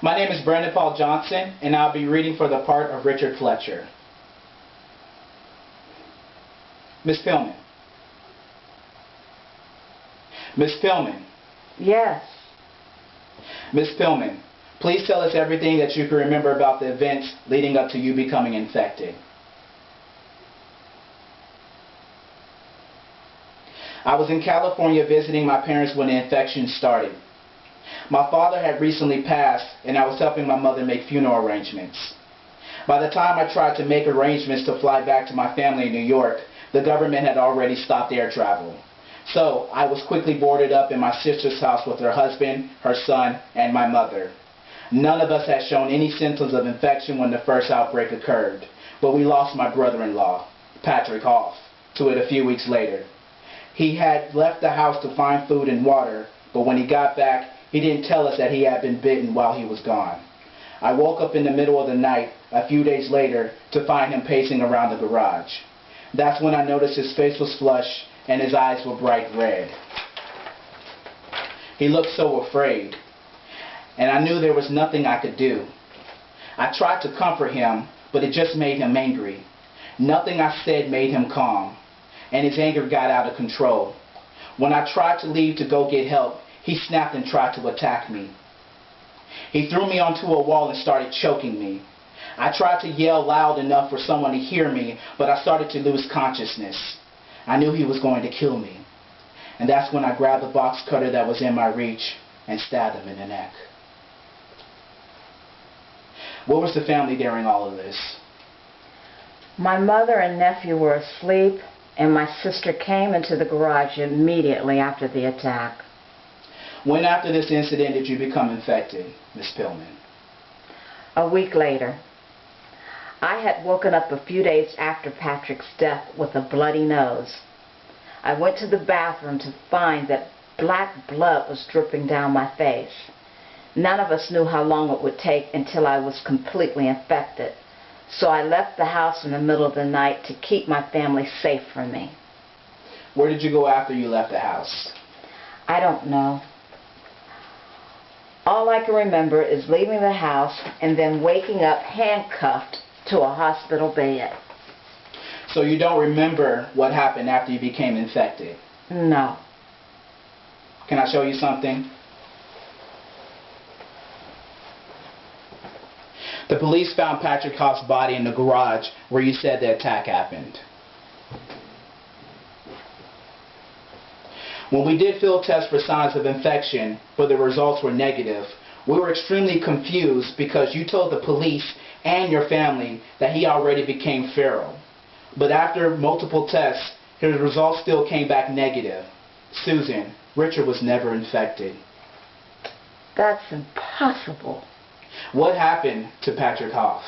My name is Brandon Paul Johnson, and I'll be reading for the part of Richard Flestcher. Miss Pillman. Miss Pillman. Yes. Miss Pillman, please tell us everything that you can remember about the events leading up to you becoming infected. I was in California visiting my parents when the infection started. My father had recently passed, and I was helping my mother make funeral arrangements. By the time I tried to make arrangements to fly back to my family in New York, the government had already stopped air travel. So I was quickly boarded up in my sister's house with her husband, her son, and my mother. None of us had shown any symptoms of infection when the first outbreak occurred, but we lost my brother-in-law, Patrick Hoff, to it a few weeks later. He had left the house to find food and water, but when he got back, he didn't tell us that he had been bitten while he was gone. I woke up in the middle of the night a few days later to find him pacing around the garage. That's when I noticed his face was flushed and his eyes were bright red. He looked so afraid, and I knew there was nothing I could do. I tried to comfort him, but it just made him angry. Nothing I said made him calm, and his anger got out of control. When I tried to leave to go get help, he snapped and tried to attack me. He threw me onto a wall and started choking me. I tried to yell loud enough for someone to hear me, but I started to lose consciousness. I knew he was going to kill me. And that's when I grabbed the box cutter that was in my reach and stabbed him in the neck. Where was the family during all of this? My mother and nephew were asleep, and my sister came into the garage immediately after the attack. When after this incident did you become infected, Miss Pillman? A week later. I had woken up a few days after Patrick's death with a bloody nose. I went to the bathroom to find that black blood was dripping down my face. None of us knew how long it would take until I was completely infected. So I left the house in the middle of the night to keep my family safe from me. Where did you go after you left the house? I don't know. All I can remember is leaving the house and then waking up handcuffed to a hospital bed. So you don't remember what happened after you became infected? No. Can I show you something? The police found Patrick Hoff's body in the garage where you said the attack happened. When we did field tests for signs of infection, but the results were negative, we were extremely confused because you told the police and your family that he already became feral. But after multiple tests, his results still came back negative. Susan, Richard was never infected. That's impossible. What happened to Patrick Hoff?